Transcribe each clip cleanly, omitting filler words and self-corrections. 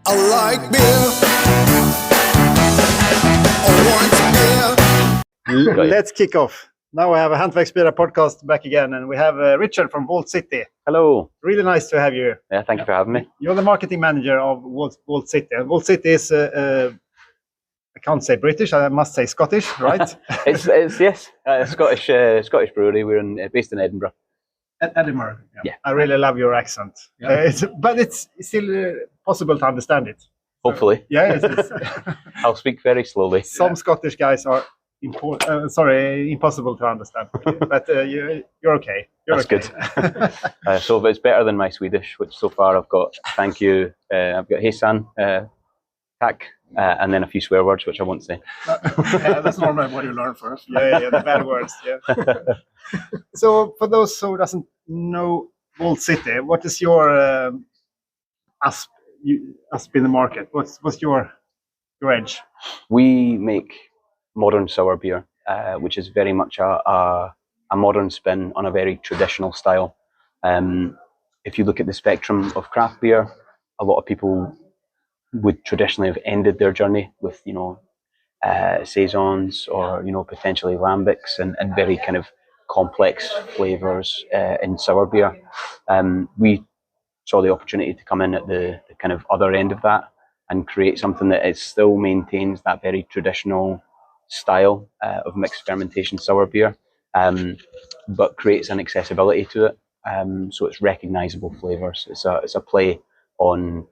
I like beer. I want beer. Let's kick off. Now we have a Hantverksbira podcast back again, and we have Richard from Vault City. Hello. Really nice to have you. Yeah, thank you for having me. You're the marketing manager of Vault City. And Vault City is, I can't say British, I must say Scottish, right? it's yes, Scottish brewery. We're based in Edinburgh. Edinburgh. Yeah. I really love your accent. Yeah. But it's still possible to understand it. Hopefully. Yeah. I'll speak very slowly. Some Scottish guys are impossible to understand. But you're okay. That's okay. Good. So it's better than my Swedish, which so far I've got thank you. I've got heisan, tack, and then a few swear words, which I won't say. Yeah, that's normally what you learn first. Yeah, the bad words. Yeah. So for those who doesn't know Vault City, what is your asp in the market? What's your edge? We make modern sour beer, which is very much a modern spin on a very traditional style. If you look at the spectrum of craft beer, a lot of people would traditionally have ended their journey with, saisons or, potentially lambics and very kind of complex flavors in sour beer. We saw the opportunity to come in at the kind of other end of that and create something that still maintains that very traditional style of mixed fermentation sour beer, but creates an accessibility to it. So it's recognizable flavors. It's a play on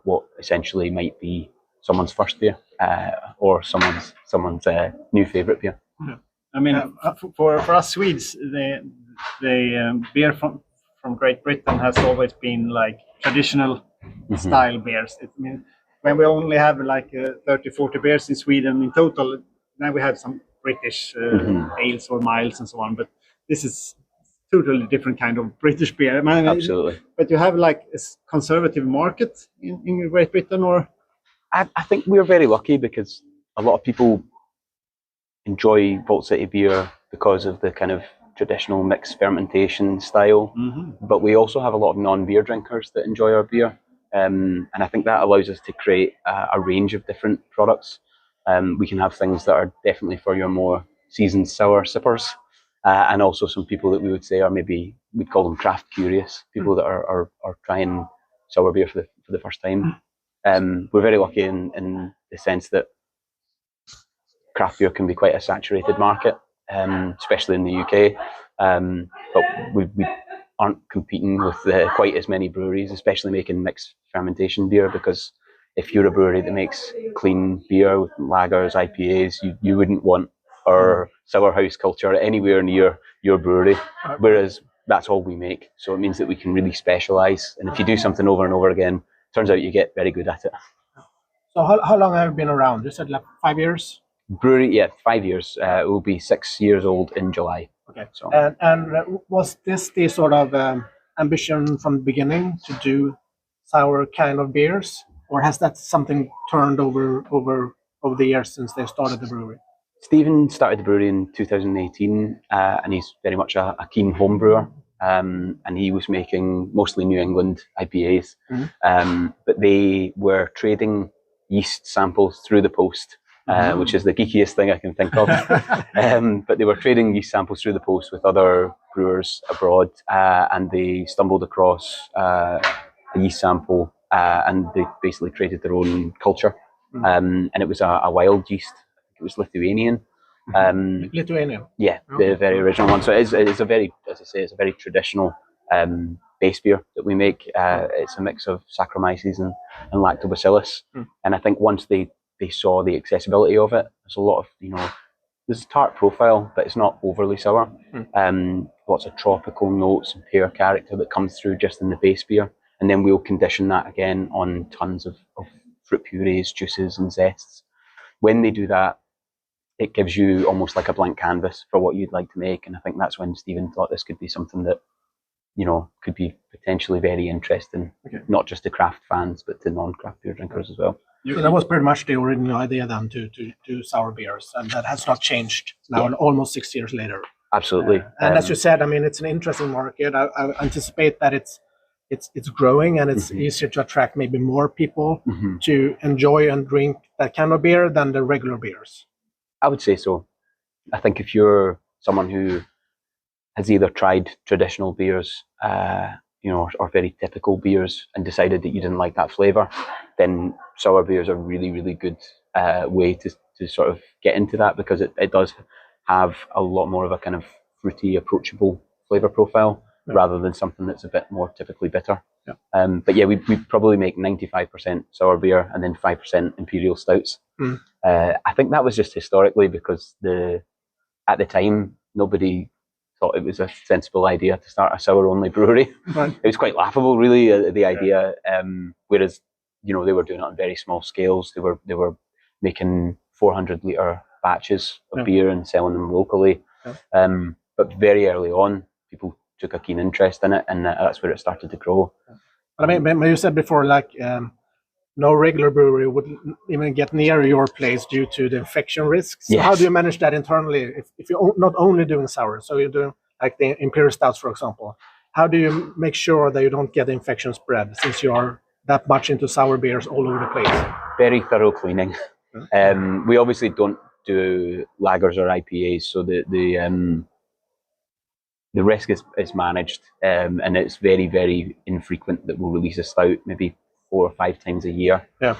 what essentially might be someone's first beer or someone's new favorite beer. Yeah. I mean, for us Swedes, the beer from Great Britain has always been like traditional style beers. When we only have like 30-40 beers in Sweden in total, now we have some British ales or miles and so on, but this is totally different kind of British beer. Absolutely. But you have like a conservative market in Great Britain, or? I think we're very lucky because a lot of people enjoy Vault City beer because of the kind of traditional mixed fermentation style, but we also have a lot of non-beer drinkers that enjoy our beer, and I think that allows us to create a range of different products. We can have things that are definitely for your more seasoned sour sippers, and also some people that we would say are maybe, we'd call them craft curious, people that are trying sour beer for the first time. We're very lucky in the sense that craft beer can be quite a saturated market, especially in the UK, but we aren't competing with quite as many breweries, especially making mixed fermentation beer, because if you're a brewery that makes clean beer with lagers, IPAs, you wouldn't want our sour house culture anywhere near your brewery, whereas that's all we make. So it means that we can really specialise, and if you do something over and over again, turns out you get very good at it. So how long have you been around? You said like 5 years? Brewery, yeah, 5 years. It will be 6 years old in July. Okay. So. And was this the sort of ambition from the beginning to do sour kind of beers? Or has that something turned over the years since they started the brewery? Stephen started the brewery in 2018, and he's very much a keen home brewer. And he was making mostly New England IPAs, but they were trading yeast samples through the post, which is the geekiest thing I can think of. But they were trading yeast samples through the post with other brewers abroad, and they stumbled across a yeast sample, and they basically created their own culture. And it was a wild yeast. It was Lithuanian. Lithuanian? Yeah, the very original one. So it's a very, as I say, it's a very traditional base beer that we make. It's a mix of Saccharomyces and Lactobacillus. And I think once they saw the accessibility of it, there's a lot of, there's a tart profile, but it's not overly sour. Lots of tropical notes and pear character that comes through just in the base beer. And then we'll condition that again on tons of fruit purees, juices and zests. When they do that, it gives you almost like a blank canvas for what you'd like to make. And I think that's when Stephen thought this could be something that, could be potentially very interesting, not just to craft fans, but to non-craft beer drinkers as well. So that was pretty much the original idea then to do sour beers, and that has not changed now, almost 6 years later. Absolutely. And as you said, it's an interesting market. I anticipate that it's it's growing and it's easier to attract maybe more people to enjoy and drink that kind of beer than the regular beers? I would say so. I think if you're someone who has either tried traditional beers, or very typical beers and decided that you didn't like that flavour, then sour beers are really, really good way to sort of get into that, because it does have a lot more of a kind of fruity, approachable flavour profile rather than something that's a bit more typically bitter. Yeah. But yeah, we probably make 95% sour beer and then 5% imperial stouts. I think that was just historically because at the time nobody thought it was a sensible idea to start a sour-only brewery. Right. It was quite laughable, really, the idea. Whereas, they were doing it on very small scales. They were making 400-litre batches of beer and selling them locally. Yeah. But very early on, people took a keen interest in it, and that's where it started to grow. But I mean, you said before, like, no regular brewery would even get near your place due to the infection risks. So how do you manage that internally? If you're not only doing sour, so you're doing like the imperial stouts, for example, how do you make sure that you don't get infection spread, since you are that much into sour beers all over the place? Very thorough cleaning. We obviously don't do lagers or IPAs, so the risk is managed, and it's very, very infrequent that we'll release a stout, maybe 4 or 5 times a year. Yeah.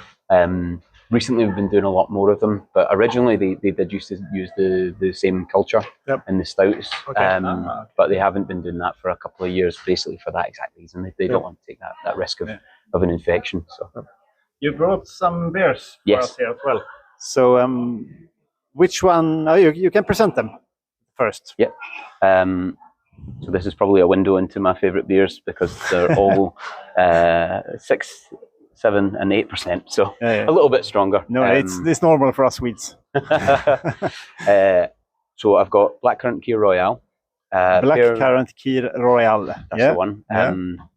Recently we've been doing a lot more of them, but originally they did used to use the same culture in the stouts. Okay. But they haven't been doing that for a couple of years, basically for that exact reason. They don't want to take that risk of an infection. So You brought some beers for Yes. us here as well. So which one? Oh, you can present them first. Yep. So this is probably a window into my favourite beers, because they're all 6, 7 and 8%, so a little bit stronger. No, it's normal for us Swedes. So I've got Blackcurrant Kir Royale. Blackcurrant Kir Royale. That's the one.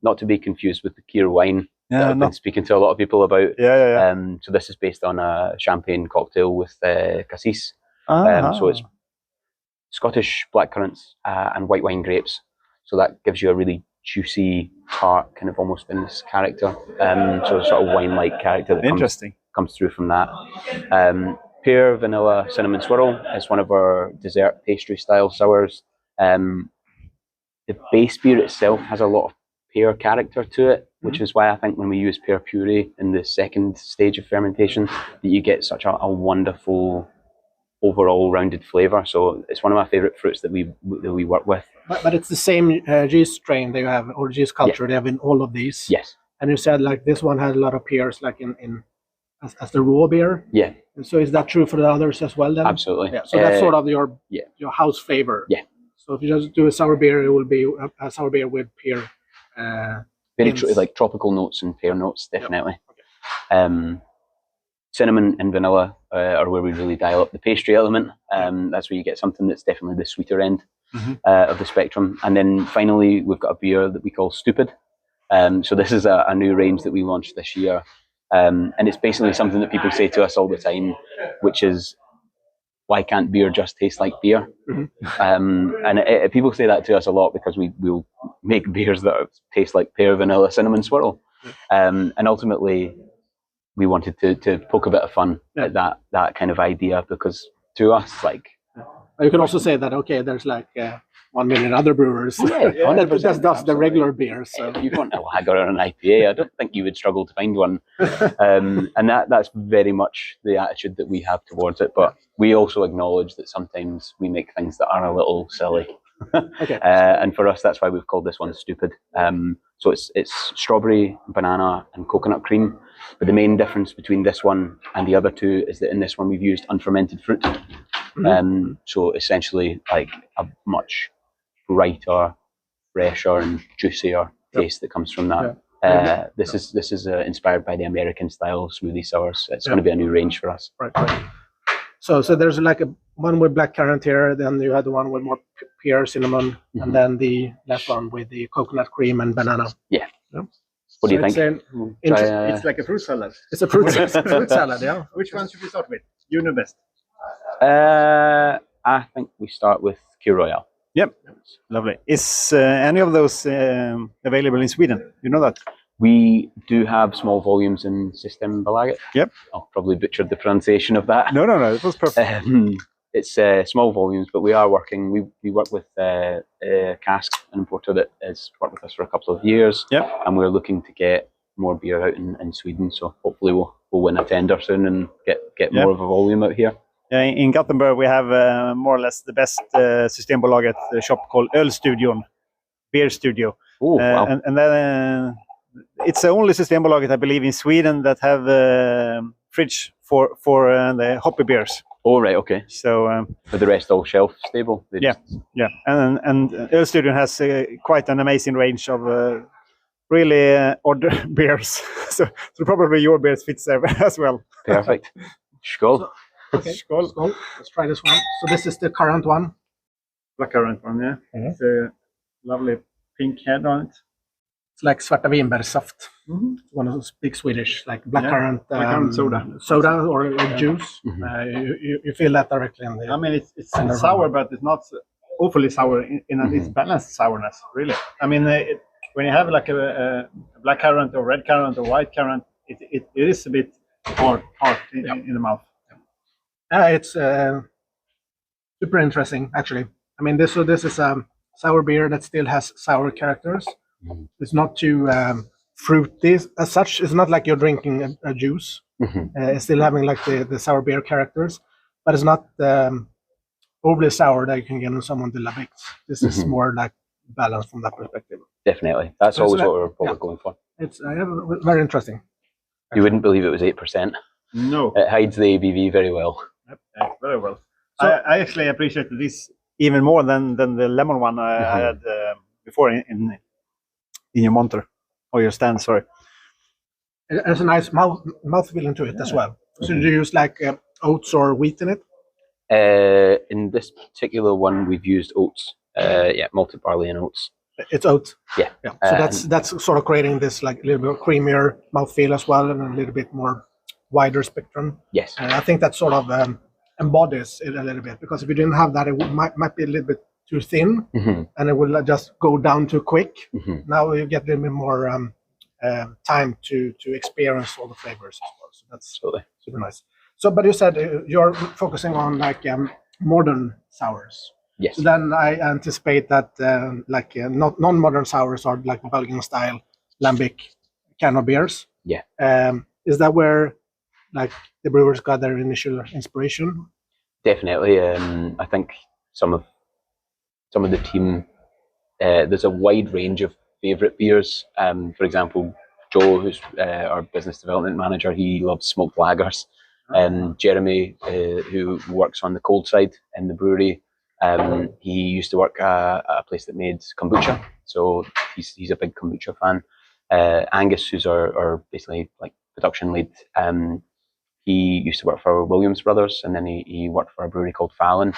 Not to be confused with the Kir wine that I've been speaking to a lot of people about. So this is based on a champagne cocktail with cassis. So it's Scottish blackcurrants and white wine grapes. So that gives you a really juicy, tart, kind of almost vinous character. So a sort of wine-like character that comes through from that. Pear, vanilla, cinnamon swirl is one of our dessert pastry style sours. The base beer itself has a lot of pear character to it, which is why I think when we use pear puree in the second stage of fermentation, that you get such a wonderful overall rounded flavour. So it's one of my favourite fruits that we work with. But it's the same yeast strain they have, or yeast culture they have in all of these. Yes. And you said like this one has a lot of pears, like as the raw beer. Yeah. And so is that true for the others as well then? Absolutely. Yeah. So that's sort of your house flavor. Yeah. So if you just do a sour beer, it will be a sour beer with pear. Very like tropical notes and pear notes, definitely. Yep. Okay. Cinnamon and vanilla are where we really dial up the pastry element. That's where you get something that's definitely the sweeter end of the spectrum. And then finally, we've got a beer that we call Stupid. So this is a new range that we launched this year. And it's basically something that people say to us all the time, which is, why can't beer just taste like beer? And people say that to us a lot because we'll make beers that taste like pear, vanilla, cinnamon swirl. And ultimately, we wanted to poke a bit of fun at that kind of idea, because to us, like... You can also say that, okay, there's like 1 million other brewers that just does the regular beer. So if you want a lager or an IPA, I don't think you would struggle to find one. And that's very much the attitude that we have towards it. But we also acknowledge that sometimes we make things that are a little silly. And for us, that's why we've called this one Stupid. So it's strawberry, banana and coconut cream. But the main difference between this one and the other two is that in this one we've used unfermented fruit. So essentially like a much brighter, fresher and juicier taste that comes from that. This is inspired by the American style smoothie sours. It's going to be a new range for us. Right. So there's like one with blackcurrant here, then you had the one with more pear, cinnamon, and then the last one with the coconut cream and banana. Yeah. What do you think? It's like a fruit salad. It's a fruit salad, yeah. Which one should we start with? You know best. I think we start with Kir Royale. Yep, lovely. Is any of those available in Sweden? You know that? We do have small volumes in Systembolaget. Yep. I'll probably butcher the pronunciation of that. No, it was perfect. It's small volumes, but we are working. We work with Cask, an importer that has worked with us for a couple of years. Yep. And we're looking to get more beer out in Sweden. So hopefully we'll win a tender soon and get more of a volume out here. In Gothenburg, we have more or less the best Systembolaget shop called Ölstudion, Beer Studio. Oh, wow. And then it's the only Systembolaget, I believe, in Sweden that have fridge for the hoppy beers. Oh, right, okay. So for the rest, all shelf stable. Yeah. And Ölstudion has quite an amazing range of really odd beers. so probably your beers fits there as well. Perfect. Skål. Okay, Skål. Let's try this one. So this is the current one. Black currant one, yeah. Mm-hmm. It's a lovely pink head on it. It's like svarta vinbärssaft. Mm-hmm. One of those big Swedish, like blackcurrant soda or juice. Mm-hmm. You feel that directly in the. I mean, it's sour, but it's not awfully sour. It's balanced sourness, really. I mean, when you have like a black currant or red currant or white currant, it is a bit hard in the mouth. It's super interesting, actually. I mean, this is a sour beer that still has sour characters. Mm-hmm. It's not too fruity as such. It's not like you're drinking a juice. Mm-hmm. It's still having like the sour beer characters, but it's not overly sour that you can get in someone de la Bic. This is more like balanced from that perspective. Definitely. That's always what we're probably going for. It's very interesting. Actually. You wouldn't believe it was 8%. No. It hides the ABV very well. Yep, very well. So, I actually appreciated this even more than the lemon one I had before in your monter or your stand. Sorry. There's a nice mouth feeling to it as well. So do you use like oats or wheat in it? In this particular one, we've used oats. Malted barley and oats. It's oat. Yeah. So that's sort of creating this like a little bit creamier mouthfeel as well, and a little bit more wider spectrum. Yes. I think that sort of embodies it a little bit, because if you didn't have that, it might be a little bit too thin, and it will just go down too quick. Now you get a little bit more time to experience all the flavors as well. So that's super nice. So, but you said you're focusing on like modern sours. Yes. So then I anticipate that non-modern sours are like Belgian style lambic kind of beers. Yeah. Is that where like the brewers got their initial inspiration? Definitely. I think some of the team, there's a wide range of favourite beers. For example, Joe, who's our business development manager, he loves smoked lagers. Jeremy, who works on the cold side in the brewery, he used to work at a place that made kombucha, so he's a big kombucha fan. Angus, who's our basically like production lead, he used to work for Williams Brothers, and then he worked for a brewery called Fallon.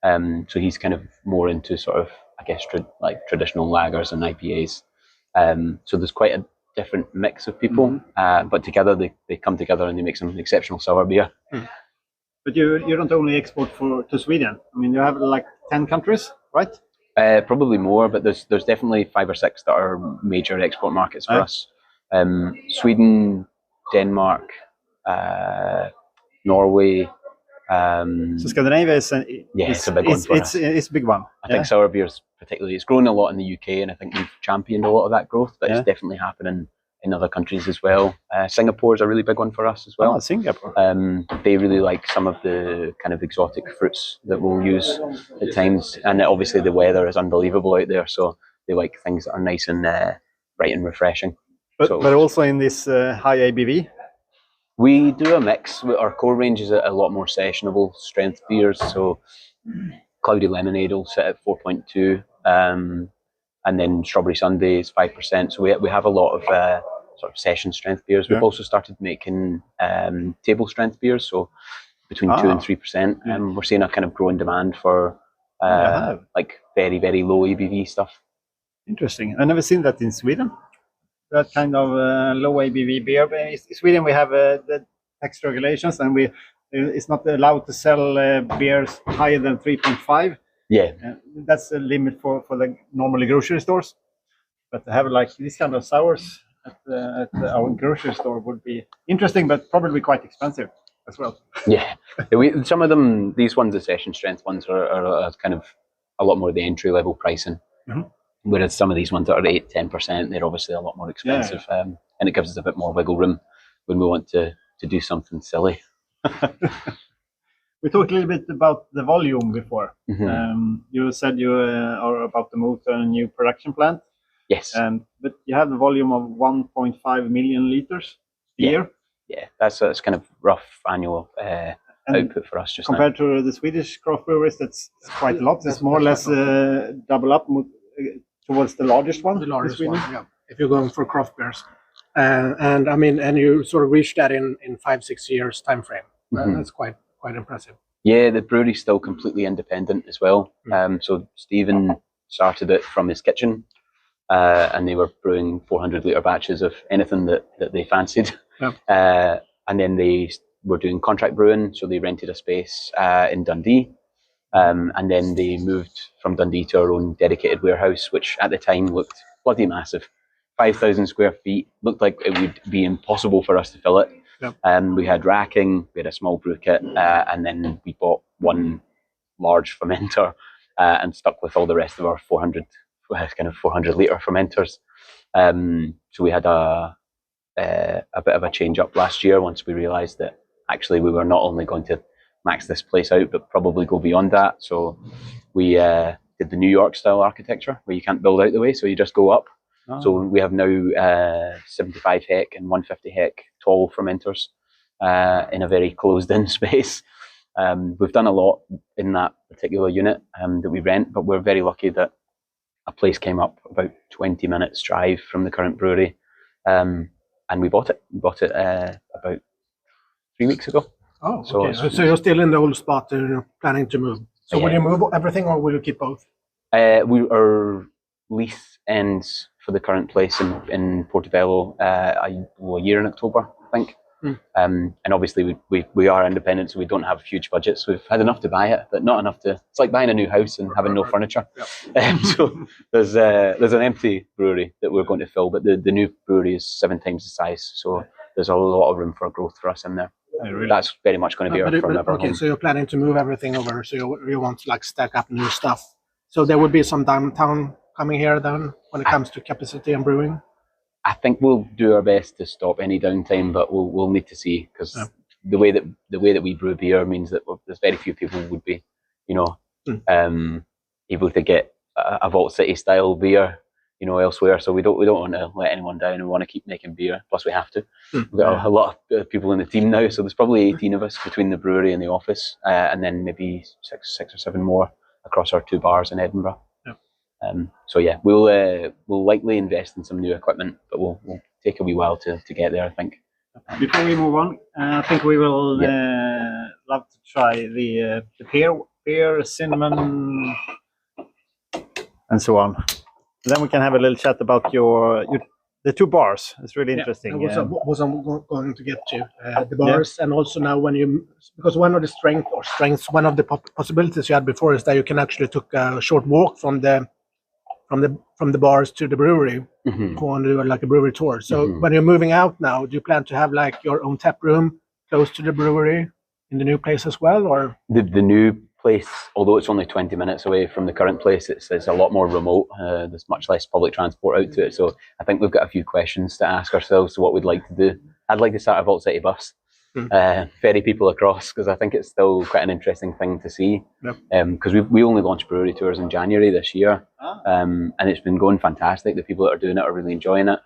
So he's kind of more into sort of, I guess, traditional lagers and IPAs. So there's quite a different mix of people, but together they come together and they make some exceptional sour beer. But you don't only export to Sweden. I mean, you have like 10 countries, right? Probably more, but there's definitely 5 or 6 that are major export markets for us. Sweden, Denmark, Norway. So Scandinavia is it's a big one for us. It's a big one. I think sour beers particularly, it's grown a lot in the UK, and I think we've championed a lot of that growth, but it's definitely happening in other countries as well. Singapore is a really big one for us as well. Oh, Singapore. They really like some of the kind of exotic fruits that we'll use at times, and obviously the weather is unbelievable out there, so they like things that are nice and bright and refreshing. But also in this high ABV? We do a mix. Our core range is a lot more sessionable strength beers, so Cloudy Lemonade will sit at 4.2, and then Strawberry Sundae is 5%. So we have a lot of sort of session strength beers. We've also started making table strength beers, so between 2 and 3%. We're seeing a kind of growing demand for like very, very low ABV stuff. Interesting. I've never seen that in Sweden. That kind of low ABV beer. In Sweden, we have the tax regulations, and it's not allowed to sell beers higher than 3.5. Yeah. That's the limit for the normally grocery stores. But to have like this kind of sours at our grocery store would be interesting, but probably quite expensive as well. Yeah. Some of them, these ones, the session strength ones, are kind of a lot more the entry level pricing. Whereas some of these ones that are 8-10%, they're obviously a lot more expensive. And it gives us a bit more wiggle room when we want to do something silly. We talked a little bit about the volume before. You said you are about to move to a new production plant. Yes. But you have the volume of 1.5 million liters a year. Yeah, that's kind of rough annual output for us just compared to the Swedish craft breweries. That's quite a lot. It's more or less double up towards the largest one. The largest one, yeah. If you're going for craft beers, and I mean, and you sort of reached that in 5-6 years time frame. That's quite impressive. Yeah, the brewery's still completely independent as well. So Stephen started it from his kitchen, and they were brewing 400 litre batches of anything that they fancied. And then they were doing contract brewing, so they rented a space in Dundee. And then they moved from Dundee to our own dedicated warehouse, which at the time looked bloody massive. 5,000 square feet, looked like it would be impossible for us to fill it. We had racking, we had a small brew kit, and then we bought one large fermenter and stuck with all the rest of our 400 litre fermenters. So we had a bit of a change up last year once we realised that actually we were not only going to max this place out, but probably go beyond that. So we did the New York style architecture where you can't build out the way, so you just go up. So we have now 75 hec and 150 hec tall fermenters in a very closed in space. We've done a lot in that particular unit that we rent, but we're very lucky that a place came up about 20 minutes drive from the current brewery, and we bought it. We bought it about 3 weeks ago. Oh, okay. So you're still in the old spot and you're planning to move. So will you move everything or will you keep both? Our lease ends for the current place in Portobello a year in October, I think. And obviously we are independent, so we don't have huge budgets. We've had enough to buy it, but not enough to. It's like buying a new house and having no furniture. So there's an empty brewery that we're going to fill, but the new brewery is 7 times the size, so there's a lot of room for growth for us in there. That's very much going to be our forever home. So you're planning to move everything over, so you want to like stack up new stuff. So there would be some downtime coming here then when it comes to capacity and brewing? I think we'll do our best to stop any downtime, but we'll need to see, because the way that we brew beer means that there's very few people would be, able to get a Vault City style beer, elsewhere. So we don't want to let anyone down. We want to keep making beer. Plus we have to. We've got a lot of people in the team now, so there's probably 18 of us between the brewery and the office, and then maybe six or seven more across our 2 bars in Edinburgh. So yeah, we'll likely invest in some new equipment, but we'll take a wee while to get there, I think. Before we move on, I think we will love to try the pear, cinnamon, and so on. Then we can have a little chat about the 2 bars. It's really interesting. That was I'm going to get to the bars, and also now because one of the strengths, one of the possibilities you had before is that you can actually took a short walk from the bars to the brewery, go and do like a brewery tour. So when you're moving out now, do you plan to have like your own tap room close to the brewery in the new place as well, or the new place? Although it's only 20 minutes away from the current place, it's a lot more remote. There's much less public transport out to it, so I think we've got a few questions to ask ourselves to what we'd like to do. I'd like to start a Vault City bus, ferry people across, because I think it's still quite an interesting thing to see. Because we only launched brewery tours in January this year, and it's been going fantastic. The people that are doing it are really enjoying it.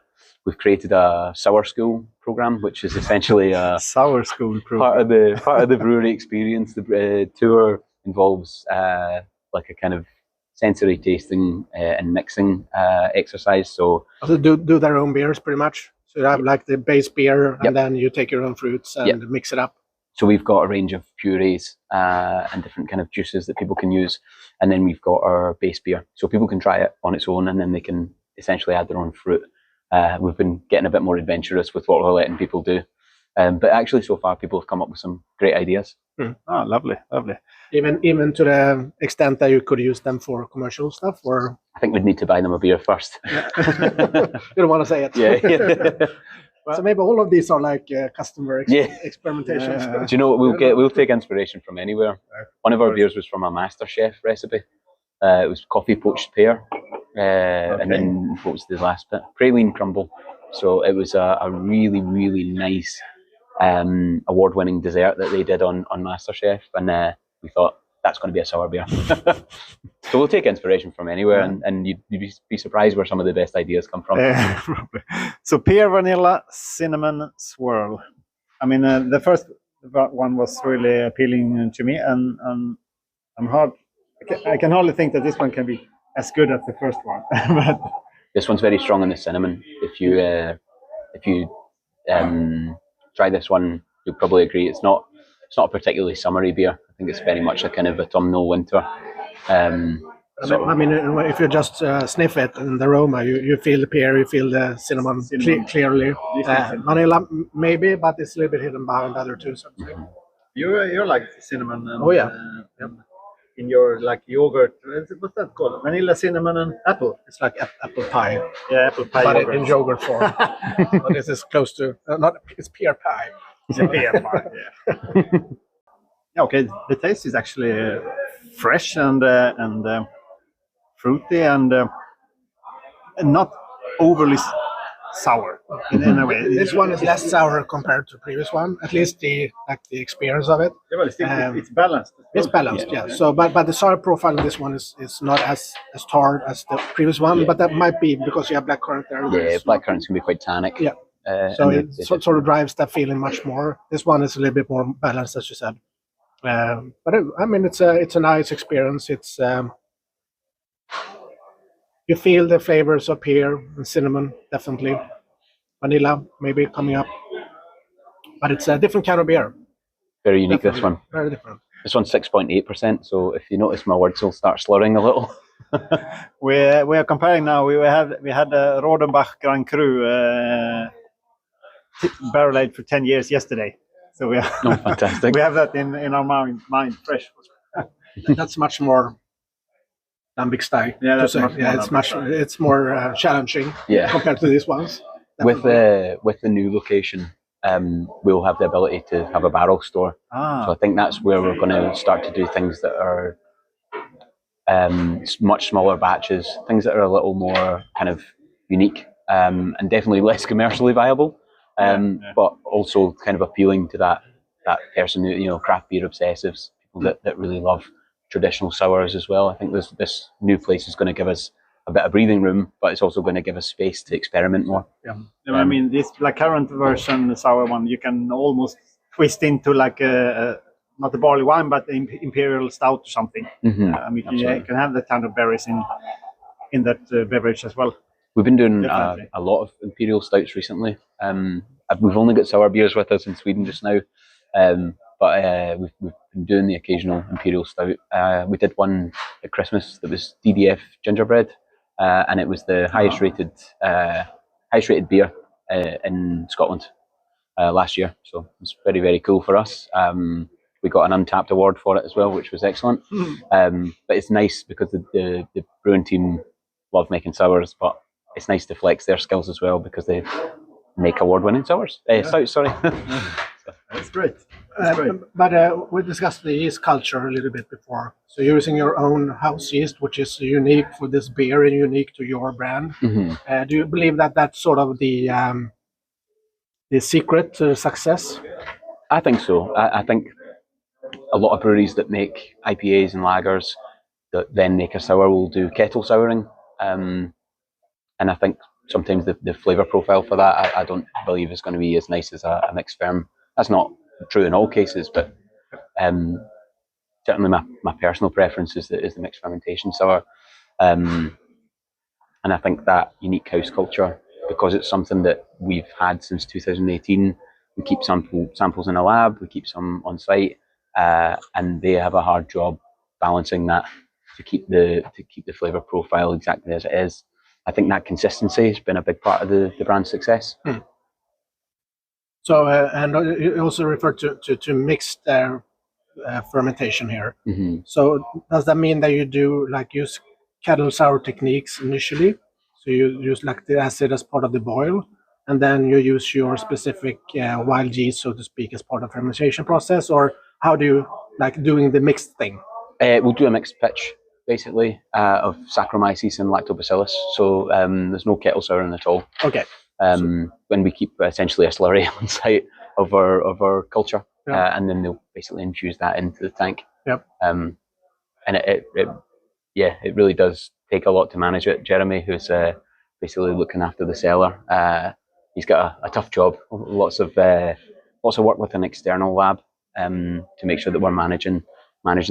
We've created a sour school program, which is essentially a sour school program. part of the brewery experience. The tour involves like a kind of sensory tasting and mixing exercise. So do their own beers pretty much. So you have like the base beer, and then you take your own fruits and mix it up. So we've got a range of purees and different kind of juices that people can use, and then we've got our base beer, so people can try it on its own, and then they can essentially add their own fruit. We've been getting a bit more adventurous with what we're letting people do, but actually so far people have come up with some great ideas. Oh, lovely, lovely. Even to the extent that you could use them for commercial stuff, or I think we'd need to buy them a beer first. you don't want to say it. Yeah. So maybe all of these are like customer experimentations. Do you know what we'll take inspiration from anywhere. One of our beers was from a master chef recipe. It was coffee poached pear, and then what was the last bit? Praline crumble. So it was a really, really nice award-winning dessert that they did on MasterChef, and we thought that's going to be a sour beer. So we'll take inspiration from anywhere, and you'd be surprised where some of the best ideas come from. So pear, vanilla, cinnamon swirl. I mean, the first one was really appealing to me, and I can hardly think that this one can be as good as the first one. But this one's very strong in the cinnamon. If you try this one, you'll probably agree it's not a particularly summery beer. I think it's very much a kind of autumnal winter. I mean, if you just sniff it in the aroma, you feel the pear, you feel the cinnamon. Clearly. Vanilla maybe, but it's a little bit hidden behind the other two. So you're like cinnamon. And, oh yeah. In your like yogurt, what's that called? Vanilla, cinnamon, and apple. It's like apple pie. Yeah, apple pie. But in yogurt form. But this is close to it's pear pie. It's a pear pie. Yeah. Okay, the taste is actually fresh and fruity and not overly sour in a way. This one is less sour compared to the previous one. At least the experience of it. Yeah, but it's balanced. It's balanced, yeah. So, but the sour profile of this one is not as tart as the previous one. But that might be because you have blackcurrant there. Yeah, blackcurrant's can be quite tannic. Yeah. So it sort of drives that feeling much more. This one is a little bit more balanced, as you said. But I mean, it's a nice experience. It's you feel the flavors of pear and cinnamon, definitely. Vanilla, maybe coming up. But it's a different kind of beer. Very unique, Definitely. this one. Very different. This one's 6.8%, so if you notice my words will start slurring a little. We are comparing now. We had a Rodenbach Grand Cru barrel aged for 10 years yesterday. So we fantastic. We have that in our mind fresh. That's much more lambic style. Yeah, that's it's more challenging compared to these ones. Definitely. With the new location, we'll have the ability to have a barrel store. So I think that's where we're going to start to do things that are much smaller batches, things that are a little more kind of unique and definitely less commercially viable, but also kind of appealing to that person who, craft beer obsessives, people that really love traditional sours as well. I think this new place is going to give us a bit of breathing room, but it's also going to give us space to experiment more. Yeah, I mean, this current version, the sour one, you can almost twist into like not a barley wine, but imperial stout or something. I mean, you can have that kind of berries in that beverage as well. We've been doing a lot of imperial stouts recently. We've only got sour beers with us in Sweden just now, but we've been doing the occasional imperial stout. We did one at Christmas that was DDF gingerbread, and it was the highest rated beer in Scotland last year. So it was very, very cool for us. We got an Untapped award for it as well, which was excellent. But it's nice because the brewing team love making sours, but it's nice to flex their skills as well because they make award-winning sours. Stouts, sorry. That's great. But we discussed the yeast culture a little bit before. So you're using your own house yeast, which is unique for this beer and unique to your brand. Do you believe that that's sort of the secret to success? I think so. I think a lot of breweries that make IPAs and lagers that then make a sour will do kettle souring. And I think sometimes the flavour profile for that, I don't believe is going to be as nice as a mixed ferm. That's not true in all cases, but certainly my personal preference is the mixed fermentation sour. And I think that unique house culture, because it's something that we've had since 2018, we keep samples in a lab, we keep some on site, and they have a hard job balancing that to keep the flavour profile exactly as it is. I think that consistency has been a big part of the brand's success. So, and you also referred to mixed fermentation here. Mhm. So does that mean that you do like use kettle sour techniques initially? So you use like the acid as part of the boil, and then you use your specific wild yeast, so to speak, as part of fermentation process, or how do you like doing the mixed thing? We'll do a mixed pitch, basically, of Saccharomyces and Lactobacillus. So there's no kettle souring at all. Okay. When we keep essentially a slurry on site of our culture, Yeah. and then they'll basically infuse that into the tank. Yep. And it really does take a lot to manage it. Jeremy, who's basically looking after the cellar, he's got a tough job. Lots of work with an external lab to make sure that we're managing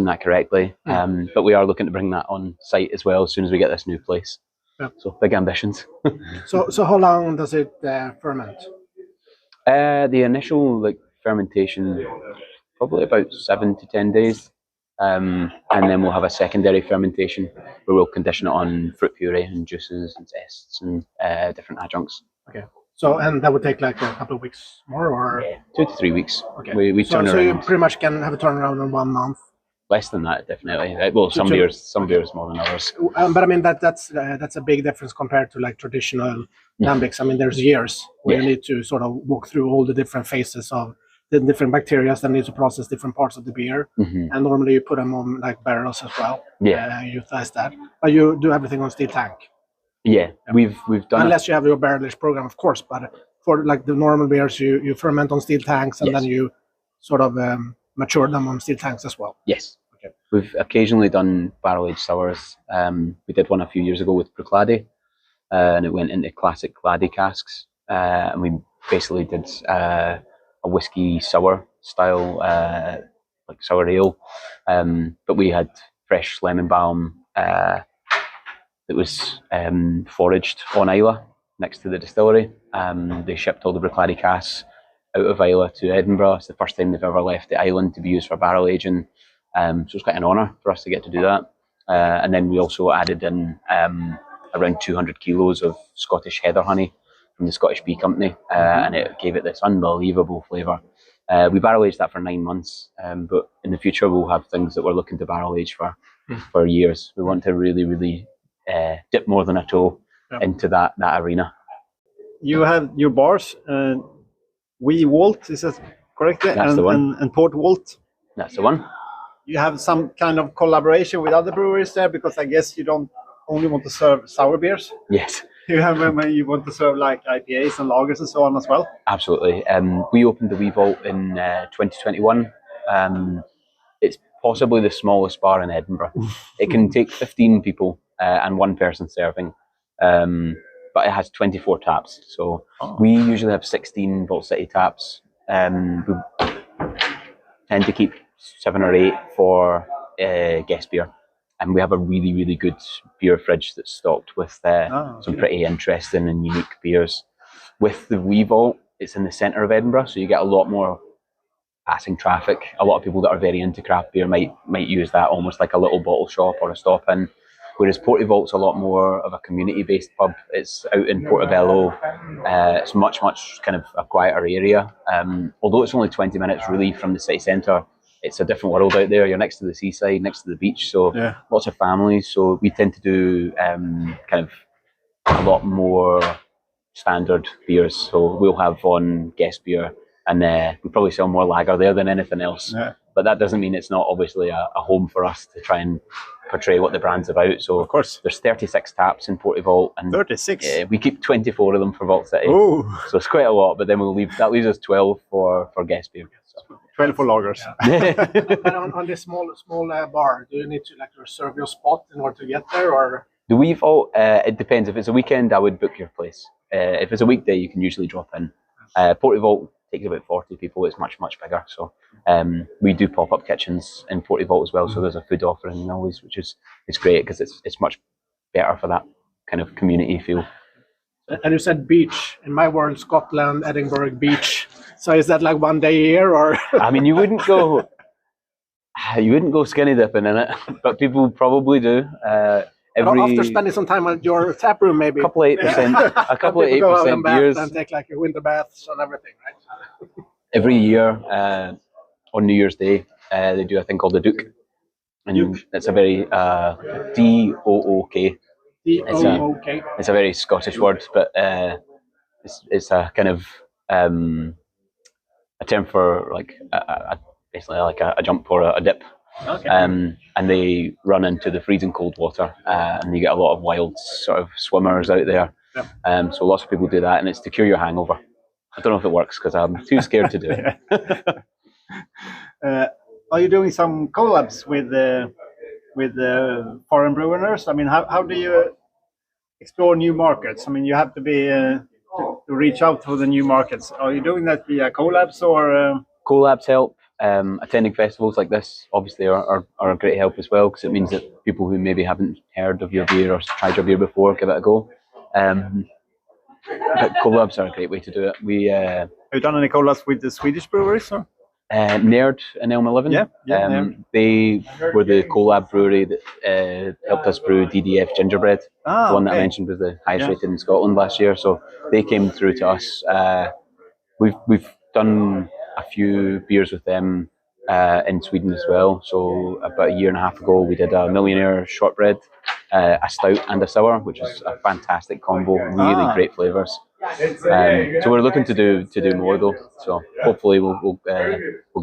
that correctly. But we are looking to bring that on site as well as soon as we get this new place. Yeah. So big ambitions. So how long does it ferment? The initial fermentation, probably about 7 to 10 days. And then we'll have a secondary fermentation where we'll condition it on fruit puree and juices and zests and different adjuncts. Okay. So, and that would take like a couple of weeks more, or 2 to 3 weeks. Okay. We turn so you around. pretty much can have a turnaround in 1 month. Less than that, definitely. Well, some beers more than others. But I mean that's a big difference compared to like traditional lambics. I mean, there's years where you need to sort of walk through all the different phases of the different bacteria that need to process different parts of the beer, and normally you put them on like barrels as well. Yeah, you utilize that, but you do everything on steel tank. Yeah, we've done unless you have your barrelage program, of course. But for like the normal beers, you ferment on steel tanks, and then you sort of mature them on steel tanks as well. Yes. Okay. We've occasionally done barrel aged sours. We did one a few years ago with Bruichladdich, and it went into classic Laddie casks, and we basically did a whiskey sour style, like sour ale, but we had fresh lemon balm that was foraged on Islay next to the distillery. They shipped all the Bruichladdich casks out of Islay to Edinburgh. It's the first time they've ever left the island to be used for barrel aging. So it's quite an honour for us to get to do that. And then we also added in around 200 kilos of Scottish heather honey from the Scottish Bee Company, and it gave it this unbelievable flavour. We barrel aged that for 9 months, but in the future we'll have things that we're looking to barrel age for years. We want to really, really dip more than a toe into that arena. You have your bars, We Walt, is that correct? That's the one. And Port Walt. That's the one. You have some kind of collaboration with other breweries there, because I guess you don't only want to serve sour beers. Yes. You have you want to serve like IPAs and lagers and so on as well. Absolutely. We opened the Wee Vault in 2021. It's possibly the smallest bar in Edinburgh. It can take 15 people and one person serving, but it has 24 taps. So we usually have 16 Vault City taps. We tend to keep 7 or 8 for guest beer. And we have a really, really good beer fridge that's stocked with some pretty interesting and unique beers. With the Wee Vault, it's in the centre of Edinburgh, so you get a lot more passing traffic. A lot of people that are very into craft beer might use that almost like a little bottle shop or a stop-in. Whereas Portobello's a lot more of a community-based pub. It's out in Portobello. It's much kind of a quieter area. Although it's only 20 minutes really from the city centre, it's a different world out there. You're next to the seaside, next to the beach, so lots of families. So we tend to do kind of a lot more standard beers. So we'll have on guest beer, and we probably sell more lager there than anything else. Yeah. But that doesn't mean it's not obviously a home for us to try and portray what the brand's about. So of course, there's 36 taps in Porty Vault, and 36. We keep 24 of them for Vault City. Oh, so it's quite a lot. But then that leaves us 12 for guest beer. So. 12 for lagers. Yeah. But on this small bar, do you need to like reserve your spot in order to get there, or? The Wee Vault, it depends. If it's a weekend, I would book your place. If it's a weekday, you can usually drop in. Porty Vault takes about 40 people. It's much bigger. So we do pop-up kitchens in Porty Vault as well. So there's a food offering always, which is great because it's much better for that kind of community feel. And you said beach. In my world, Scotland, Edinburgh beach. So is that like one day a year, or? I mean, you wouldn't go skinny dipping in it, but people probably do. After spending some time at your tap room, maybe. A couple of 8%, a couple of 8% beers. And take like winter baths and everything, right? Every year on New Year's Day, they do a thing called the Duke, and it's a very D-O-O-K. D-O-O-K. It's a very Scottish word, but it's a kind of a term for like basically like a jump or a dip. Okay. And they run into the freezing cold water, and you get a lot of wild sort of swimmers out there. Yeah. So lots of people do that, and it's to cure your hangover. I don't know if it works because I'm too scared to do it. Are you doing some collabs with foreign brewers? I mean, how do you explore new markets? I mean, you have to be to reach out to the new markets. Are you doing that via collabs or? Collabs help. Attending festivals like this obviously are a great help as well, because it means that people who maybe haven't heard of your beer or tried your beer before give it a go. But collabs are a great way to do it. Have you done any collabs with the Swedish breweries? Or? Nerd and Elm 11. Yeah. They were the collab brewery that helped us brew DDF gingerbread. The one that I mentioned was the highest rated in Scotland last year. So they came through to us. We've done a few beers with them in Sweden as well. So about a year and a half ago, we did a Millionaire shortbread, a stout and a sour, which is a fantastic combo. Really great flavors. So we're looking to do more though. So hopefully we'll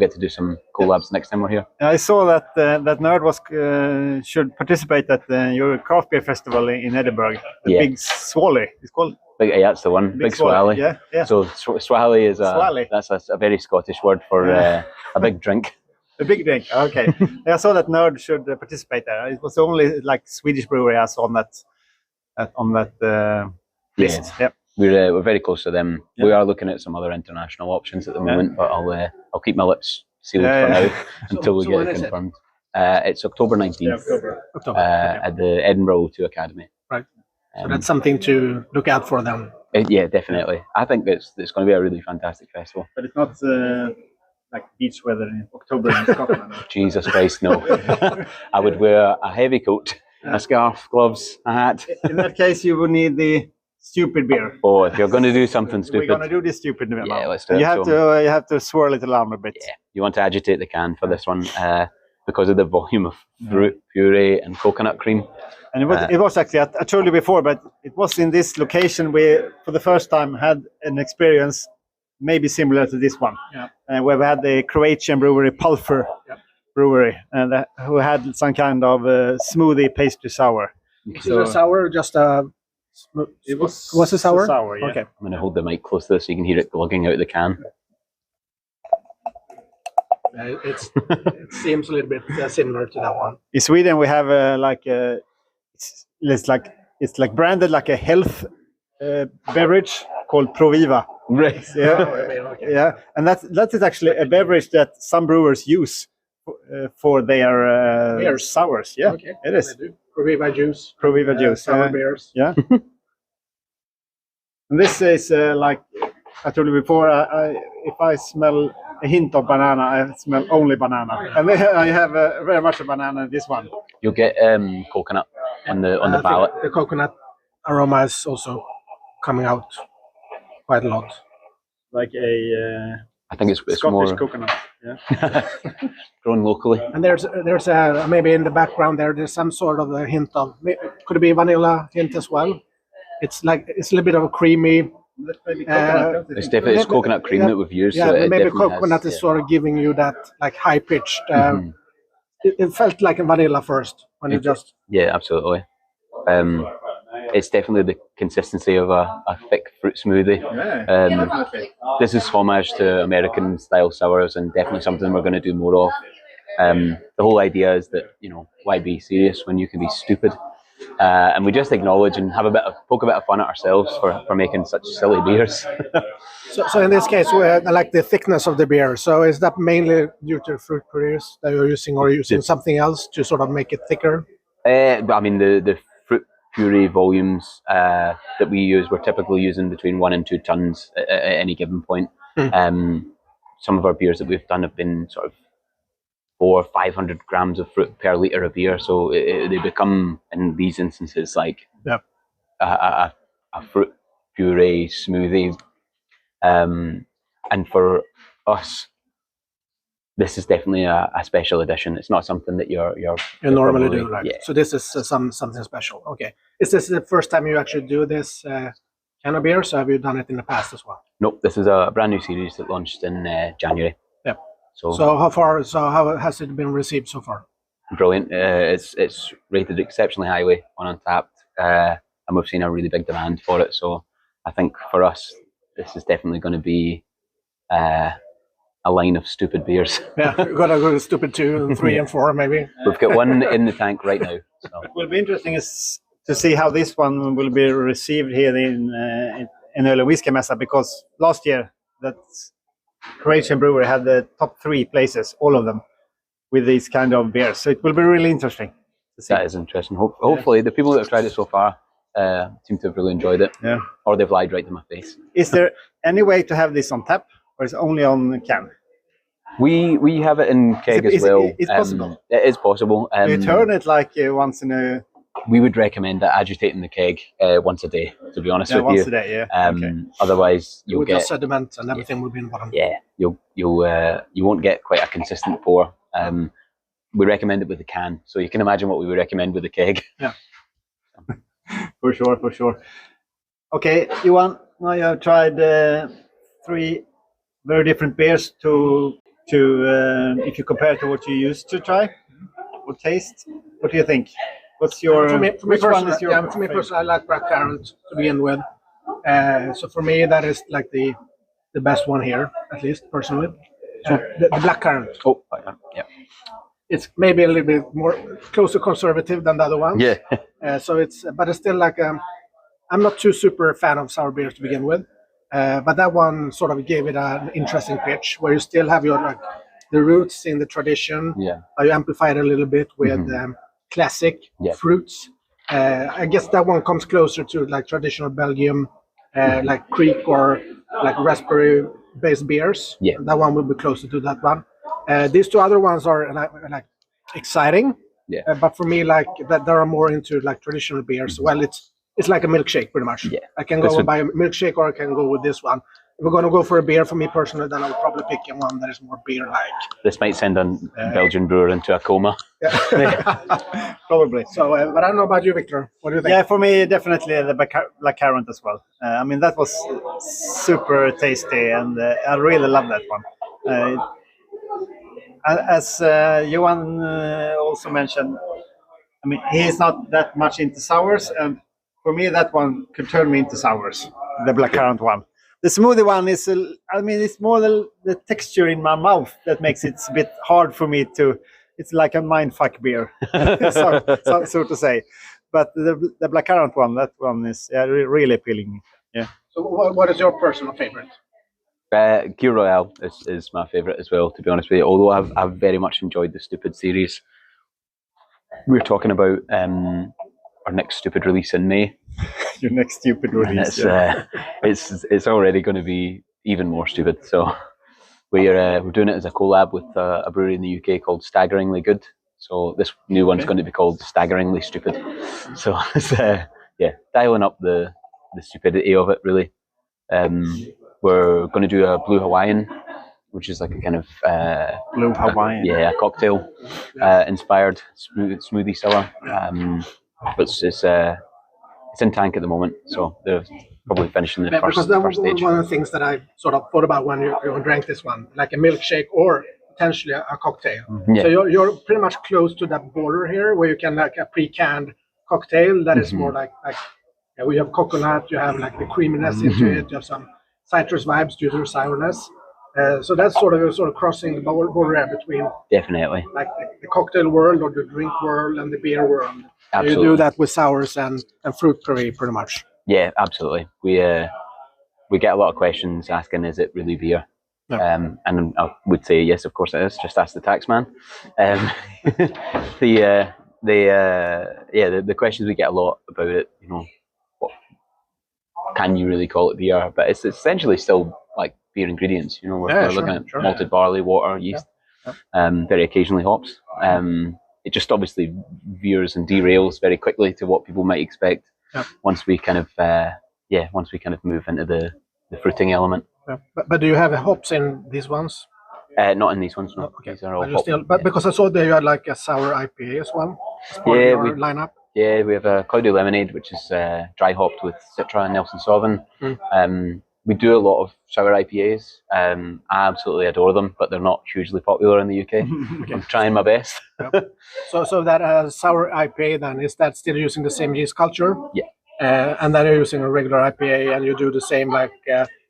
get to do some collabs next time we're here. I saw that that Nerd should participate at your craft beer festival in Edinburgh. The Big Swally, it's called. Yeah, that's the one. Big Swally. Yeah. So Swally is that's a very Scottish word for a big drink. A big drink. Okay. I saw that Nerd should participate there. It was only like Swedish brewery I saw on that list. Yeah. We're very close to them. Yeah. We are looking at some other international options at the moment, but I'll keep my lips sealed for now until we get it confirmed. It's October 19th at the Edinburgh O2 Academy. Right. So that's something to look out for then. Yeah, definitely. I think it's going to be a really fantastic festival. But it's not like beach weather in October in Scotland. Jesus Christ, no. I would wear a heavy coat, a scarf, gloves, a hat. In that case, you would need the stupid beer. Oh, if you're going to do something stupid. We're going to do this stupid beer. Yeah, let's do it. You have to swirl it around a bit. Yeah, you want to agitate the can for this one because of the volume of fruit puree and coconut cream. And it was actually, I told you before, but it was in this location we, for the first time, had an experience maybe similar to this one. Yeah. We've had the Croatian brewery, Pulfer Brewery, and who had some kind of smoothie pastry sour. Was it a sour, just a... It was a sour? Sour, yeah. Okay. I'm going to hold the mic close to this so you can hear it glugging out of the can. It seems a little bit similar to that one. In Sweden, we have it's like branded like a health beverage called Proviva. Right. Yeah. Yeah, and that is actually a beverage that some brewers use for their sours. Yeah, okay. It is. Proviva juice. Proviva juice. Sour beers. Yeah. And this is like I told you before. If I smell a hint of banana, I smell only banana, and I have very much a banana in this one. You'll get coconut on the palate. The coconut aroma is also coming out quite a lot. Like I think it's Scottish more coconut. Yeah. grown locally. And there's maybe in the background there's some sort of a hint of, could it be vanilla hint as well? It's a little bit of a creamy. It's definitely it's coconut cream that we've used. Yeah, so maybe coconut is sort of giving you that like high pitched. It felt like a vanilla first when you just. Yeah, absolutely. It's definitely the consistency of a thick fruit smoothie. This is homage to American style sours and definitely something we're going to do more of. The whole idea is that, why be serious when you can be stupid? And we just acknowledge and have poke a bit of fun at ourselves for making such silly beers. So in this case, I like the thickness of the beer. So is that mainly due to fruit purees that you're using, or using something else to sort of make it thicker? I mean, the fruit puree volumes that we use, we're typically using between 1 and 2 tons at any given point. Some of our beers that we've done have been sort of 400 or 500 grams of fruit per litre of beer. So they become, in these instances, like a fruit puree smoothie. And for us, this is definitely a special edition. It's not something that you normally probably, do, right? Yeah. So this is something special. Okay. Is this the first time you actually do this kind of beer? So have you done it in the past as well? Nope. This is a brand new series that launched in January. Yeah. So how has it been received so far? brilliant. It's rated exceptionally highly on Untapped, and we've seen a really big demand for it. So I think for us, this is definitely going to be a line of stupid beers. Yeah, we're gonna go to stupid 2 and 3 and 4 maybe. We've got one in the tank right now. So. It will be interesting to see how this one will be received here in Öle Whisky Messa, because last year that Croatian brewery had the top 3 places, all of them, with these kind of beers. So it will be really interesting to see. That is interesting. Hopefully, the people that have tried it so far seem to have really enjoyed it. Yeah. Or they've lied right to my face. Is there any way to have this on tap, or is it only on can? We have it in keg as well. It's possible. It is possible. You turn it like once in a... We would recommend agitating the keg once a day, to be honest with once you. a day, yeah. Okay. Otherwise, you'll With get the sediment and everything will be in the bottom. Yeah, you won't get quite a consistent pour. We recommend it with the can, so you can imagine what we would recommend with the keg. Yeah, for sure. Okay, Johan, now you have tried 3 very different beers to if you compare to what you used to try or taste. What do you think? What's your for me which one is your for me personally, I like Black Currant to begin with. So for me, that is like the best one here, at least personally. The Black Currant. Oh, yeah. It's maybe a little bit more close to conservative than the other ones. Yeah. But it's still like I'm not too super fan of sour beers to begin with. But that one sort of gave it an interesting pitch where you still have your the roots in the tradition. Yeah. You amplify it a little bit with classic fruits. I guess that one comes closer to like traditional Belgium, like Creek or like raspberry-based beers. Yeah. That one will be closer to that one. These 2 other ones are like exciting. Yeah. But for me, like that, they are more into like traditional beers. Well, it's like a milkshake pretty much. Yeah. I can go and buy a milkshake, or I can go with this one. If we're going to go for a beer, for me personally, then I'll probably pick one that is more beer-like. This might send a Belgian brewer into a coma. Yeah. Probably. So, but I don't know about you, Victor. What do you think? Yeah, for me, definitely the Black Currant as well. I mean, that was super tasty, and I really love that one. As Johan also mentioned, I mean, he is not that much into sours, and for me, that one could turn me into sours, the Black Currant one. The smoothie one is, it's more the texture in my mouth that makes it a bit hard for me to, it's like a mindfuck beer, so to say. But the Black Currant one, that one is really appealing. Yeah. So what is your personal favorite? Gear Royale is my favourite as well, to be honest with you, although I've very much enjoyed the Stupid series. We're talking about our next Stupid release in May. Your next Stupid release. And it's already going to be even more stupid. So we're doing it as a collab with a brewery in the UK called Staggeringly Good. So this new one's going to be called Staggeringly Stupid. So it's dialing up the stupidity of it really. We're going to do a Blue Hawaiian, which is like a kind of Blue Hawaiian. a cocktail inspired smoothie sour. But it's in tank at the moment, so they're probably finishing the because that was first stage. one of the things that I sort of thought about when you drank this one, like a milkshake or potentially a cocktail. Yeah. So you're pretty much close to that border here, where you can like a pre-canned cocktail that is more like we have coconut, you have like the creaminess into it, you have some citrus vibes due to the sourness. So that's sort of crossing the border between Definitely. like the cocktail world or the drink world and the beer world. Absolutely. You do that with sours and fruit puree pretty much. Yeah, absolutely. We get a lot of questions asking, is it really beer? Yeah. And I would say yes, of course it is. Just ask the tax man. The questions we get a lot about it, you know, what can you really call it beer? But it's essentially still like beer ingredients. You know, we're looking at malted barley, water, yeast, very occasionally hops. It just obviously veers and derails very quickly to what people might expect once we kind of move into the fruiting element. Yeah. But do you have hops in these ones? Not in these ones, no. Okay. These are all But, yeah. because I saw there you had like a sour IPA as well. As part of your lineup. Yeah, we have a Cloudy Lemonade, which is dry hopped with Citra and Nelson Sauvin. We do a lot of sour IPAs. I absolutely adore them, but they're not hugely popular in the UK. Okay. I'm trying my best. Yep. So that sour IPA then, is that still using the same yeast culture? Yeah. And then you're using a regular IPA, and you do the same, like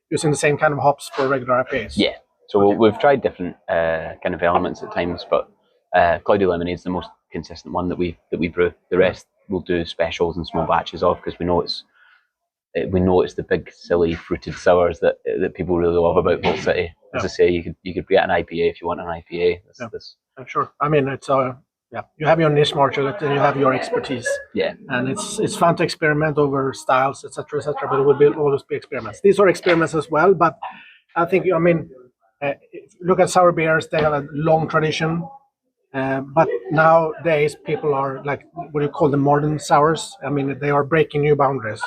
using the same kind of hops for regular IPAs? Yeah. So we've tried different kind of elements at times, but Cloudy Lemonade is the most consistent one that we brew. The rest we'll do specials and small batches of, because we know it's the big silly fruited sours that people really love about Vault City. As I say, you could get an IPA if you want an IPA. I'm sure. I mean, it's you have your niche market and you have your expertise. Yeah. And it's fun to experiment over styles, etc., but it will always be experiments. These are experiments as well, but I think look at sour beers. They have a long tradition. But nowadays, people are like what you call the modern sours. I mean, they are breaking new boundaries,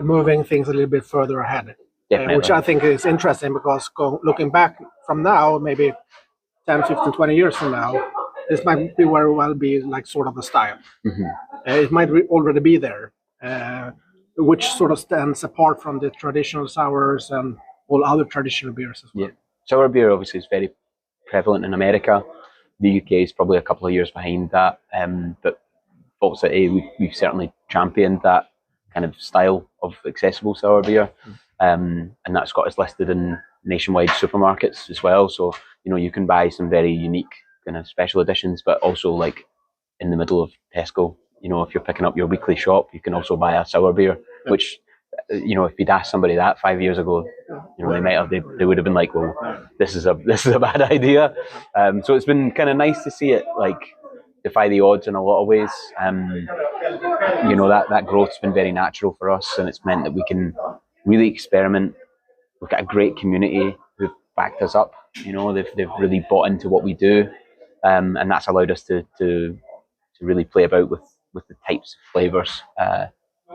moving things a little bit further ahead, which I think is interesting because looking back from now, maybe 10, 15, 20 years from now, this might be very well be like sort of a style. It might already be there, which sort of stands apart from the traditional sours and all other traditional beers as well. Yeah, sour beer obviously is very prevalent in America. The UK is probably a couple of years behind that, but Vault City, we've certainly championed that kind of style of accessible sour beer, and that's got us listed in nationwide supermarkets as well. So you can buy some very unique kind of special editions, but also like in the middle of Tesco, if you're picking up your weekly shop, you can also buy a sour beer, which if you'd asked somebody that 5 years ago, they would have been like, well, this is a bad idea. So it's been kind of nice to see it like defy the odds in a lot of ways. That growth's been very natural for us, and it's meant that we can really experiment. We've got a great community who've backed us up. They've really bought into what we do, and that's allowed us to really play about with the types of flavors.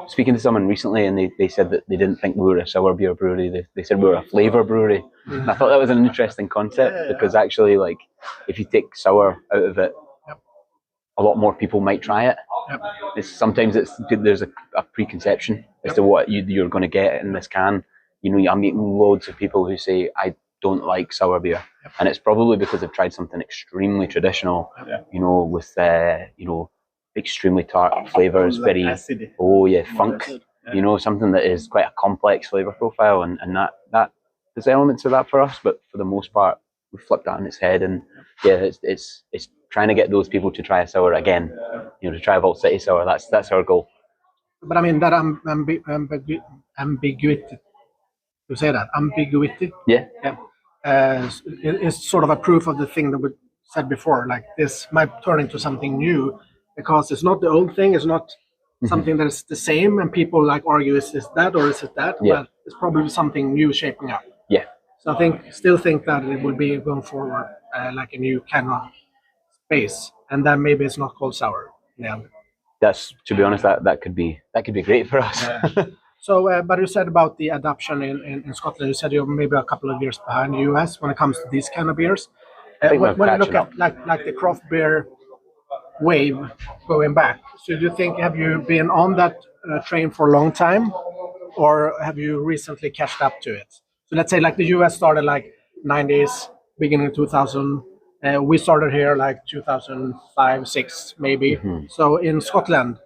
Speaking to someone recently, and they said that they didn't think we were a sour beer brewery. They said we were a flavour brewery. And I thought that was an interesting concept, because actually, like, if you take sour out of it, a lot more people might try it. Sometimes there's a preconception as to what you're going to get in this can. I'm meeting loads of people who say, I don't like sour beer. And it's probably because they've tried something extremely traditional, with extremely tart flavors, very acid. Funk, something that is quite a complex flavor profile, and that there's elements of that for us, but for the most part we flipped that on its head, and it's trying to get those people to try a sour again, to try a Vault City sour. That's our goal. But I mean that ambiguity, you say that ambiguity, is sort of a proof of the thing that we said before, like this might turn into something new. Because it's not the old thing, it's not something that is the same, and people like argue, is this that or is it that? Well, it's probably something new shaping up. Yeah. So I still think that it will be going forward like a new kind of space, and then maybe it's not called sour. Yeah. That's, to be honest, that could be great for us. So, but you said about the adoption in Scotland. You said you're maybe a couple of years behind the US when it comes to these kind of beers. When you look at like the craft beer wave going back, so do you think, have you been on that train for a long time, or have you recently catched up to it? So let's say like the US started like 90s, beginning of 2000, we started here like 2005, 6 maybe. So in Scotland,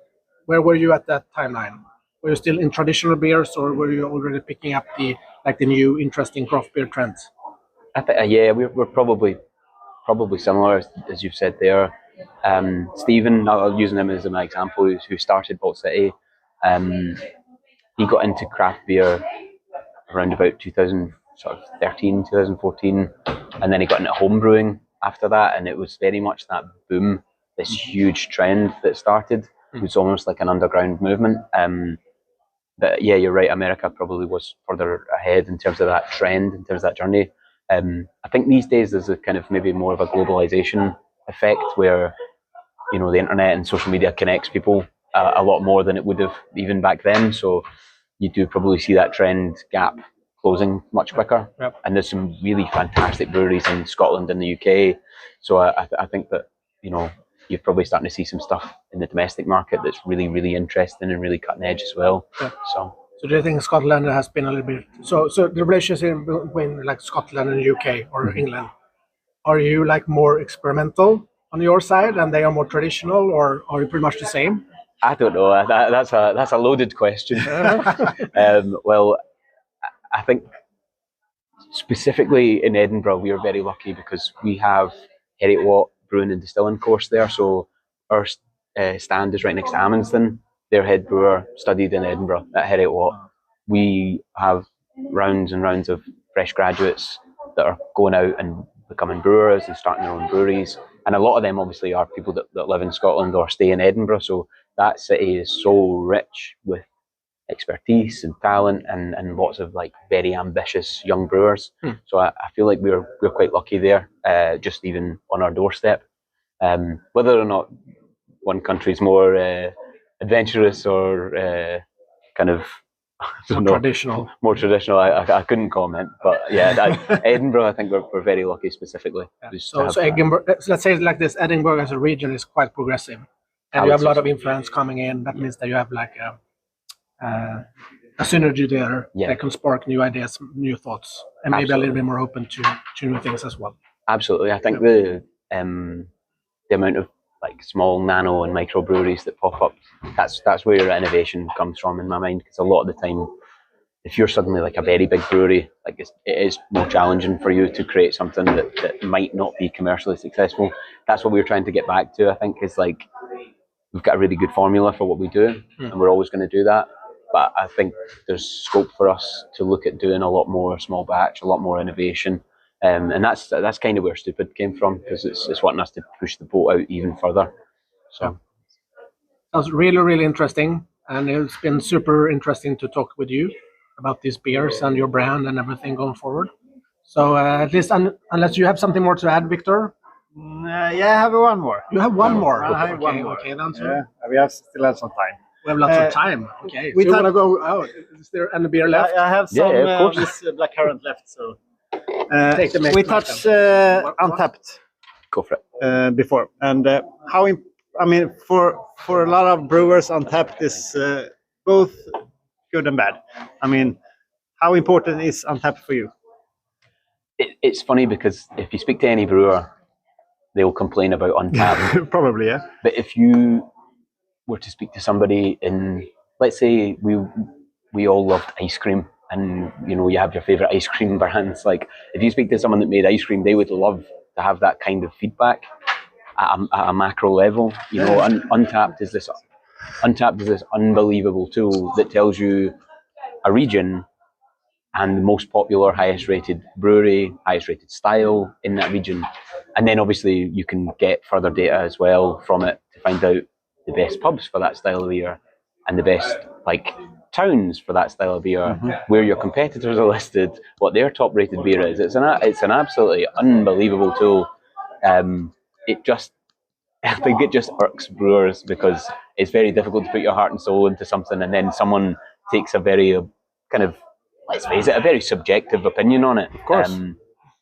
where were you at that timeline? Were you still in traditional beers, or were you already picking up the new interesting craft beer trends? I think we're probably similar, as you've said there. Stephen, I'm using him as my example, who started Vault City. He got into craft beer around about 2013, 2014, and then he got into home brewing after that, and it was very much that boom, this huge trend that started. It was almost like an underground movement. But yeah, you're right, America probably was further ahead in terms of that trend, in terms of that journey. I think these days there's a kind of maybe more of a globalization effect where the internet and social media connects people a lot more than it would have even back then. So you do probably see that trend gap closing much quicker. Yep. And there's some really fantastic breweries in Scotland and the UK. So I think that, you know, you're probably starting to see some stuff in the domestic market that's really, really interesting and really cutting edge as well. Yeah. So do you think Scotland has been a little bit so the relationship between like Scotland and UK or England? Are you like more experimental on your side, and they are more traditional, or are you pretty much the same? I don't know. That's a loaded question. Well, I think specifically in Edinburgh, we are very lucky because we have Heriot Watt Brewing and Distilling course there. So our stand is right next to Amundsen. Their head brewer studied in Edinburgh at Heriot Watt. We have rounds and rounds of fresh graduates that are going out and becoming brewers and starting their own breweries. And a lot of them obviously are people that live in Scotland or stay in Edinburgh. So that city is so rich with expertise and talent and lots of like very ambitious young brewers. So I feel like we're quite lucky there, just even on our doorstep. Whether or not one country's more adventurous or kind of traditional. More traditional, I couldn't comment. But yeah, Edinburgh, I think we're very lucky specifically. Yeah. So Edinburgh, let's say it like this, Edinburgh as a region is quite progressive. And you have a lot of influence coming in. That means that you have like a synergy there that can spark new ideas, new thoughts, and maybe a little bit more open to new things as well. Absolutely. I think the amount of like small nano and micro breweries that pop up, that's where your innovation comes from in my mind, because a lot of the time, if you're suddenly like a very big brewery, like it is more challenging for you to create something that might not be commercially successful. That's what we're trying to get back to, I think, is like we've got a really good formula for what we do, and we're always going to do that. But I think there's scope for us to look at doing a lot more small batch, a lot more innovation. And that's kind of where Stupid came from, because it's wanting us to push the boat out even further. So that was really, really interesting, and it's been super interesting to talk with you about these beers and your brand and everything going forward. So at least, unless you have something more to add, Victor. Yeah, I have one more. You have one more. I have one more. Okay, then. Yeah, we still have some time. We have lots of time. Okay, we want to go out. Is there any beer left? I have some of this black currant left. So Take the we touched Untapped. Go for it. Before, and how I mean, for a lot of brewers, Untapped is both good and bad. I mean, how important is Untapped for you? It's funny because if you speak to any brewer, they'll complain about Untapped. Probably, yeah. But if you were to speak to somebody in, let's say we all loved ice cream, and you know you have your favorite ice cream brands. Like if you speak to someone that made ice cream, they would love to have that kind of feedback at a macro level. You know, Untapped is this unbelievable tool that tells you a region and the most popular, highest rated brewery, highest rated style in that region. And then obviously you can get further data as well from it to find out the best pubs for that style of beer and the best like towns for that style of beer, where your competitors are listed, what their top rated beer is. It's an absolutely unbelievable tool. I think it just irks brewers because it's very difficult to put your heart and soul into something, and then someone takes a very kind of, let's face it, a very subjective opinion on it. Of course.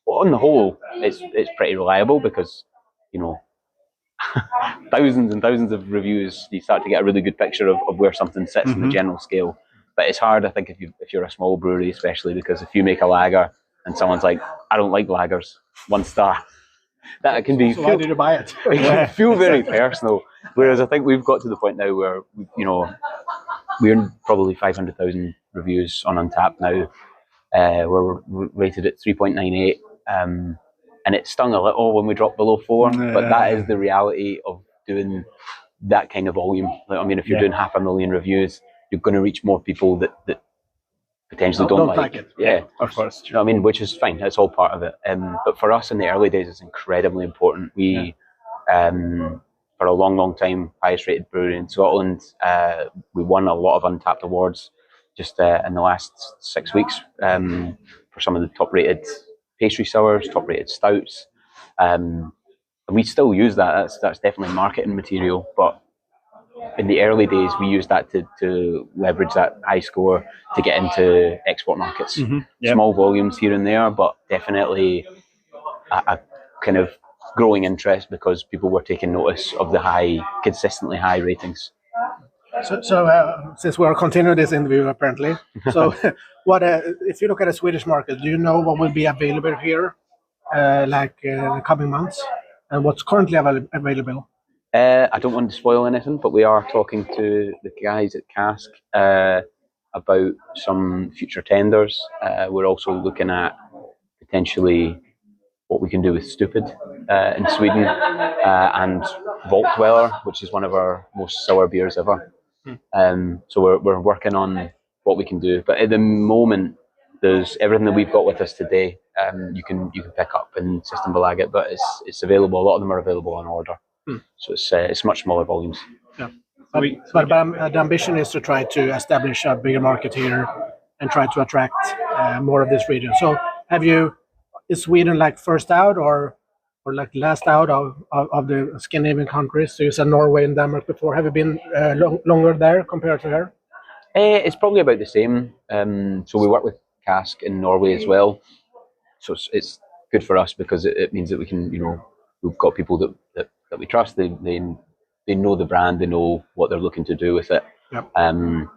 But on the whole, it's pretty reliable because, you know, thousands and thousands of reviews, you start to get a really good picture of where something sits in the general scale. But it's hard, I think, if you're a small brewery, especially because if you make a lager and someone's like, I don't like lagers, 1 star, that can be. So why did you buy it? It can feel very personal. Whereas I think we've got to the point now where, you know, we're probably 500,000 reviews on Untapped now. We're rated at 3.98. And it stung a little when we dropped below 4, but that is the reality of doing that kind of volume. Like, I mean, if you're doing 500,000 reviews, you're going to reach more people that potentially don't like it. Yeah, of course. You know what I mean, which is fine. That's all part of it. But for us in the early days, it's incredibly important. We, for a long, long time, highest rated brewery in Scotland. We won a lot of Untapped awards just in the last 6 weeks for some of the top rated pastry sours, top rated stouts, and we still use that. That's definitely marketing material, but in the early days, we used that to leverage that high score to get into export markets. Small volumes here and there, but definitely a kind of growing interest because people were taking notice of the consistently high ratings. So since we are continuing this interview, apparently, so what if you look at the Swedish market? Do you know what will be available here, in the coming months, and what's currently available? I don't want to spoil anything, but we are talking to the guys at Cask about some future tenders. We're also looking at potentially what we can do with Stupid in Sweden and Vault Dweller, which is one of our most sour beers ever. So we're working on what we can do, but at the moment, there's everything that we've got with us today. You can pick up in Systembolaget, but it's available. A lot of them are available on order, so it's much smaller volumes. Yeah, but the ambition is to try to establish a bigger market here and try to attract more of this region. So is Sweden like first out or like last out of the Scandinavian countries? So you said Norway and Denmark before. Have you been longer there compared to here? It's probably about the same. So we work with Cask in Norway as well. So it's good for us because it means that we can, we've got people that we trust. They know the brand. They know what they're looking to do with it. Yep. And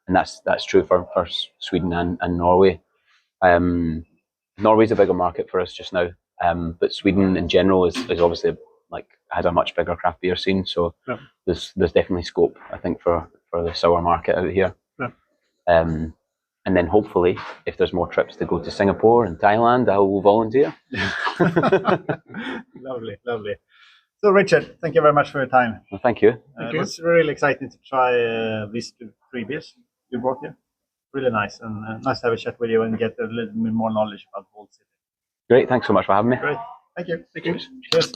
that's true for Sweden and Norway. Norway's a bigger market for us just now, but Sweden in general is obviously has a much bigger craft beer scene. So there's definitely scope, I think, for the sour market out here. And then hopefully, if there's more trips to go to Singapore and Thailand, I will volunteer. Lovely. So Richard, thank you very much for your time. Well, thank you. It was really exciting to try these 3 beers you brought here. Really nice, and nice to have a chat with you and get a little bit more knowledge about Vault City. Great, thanks so much for having me. Great, thank you. Thank you. Cheers.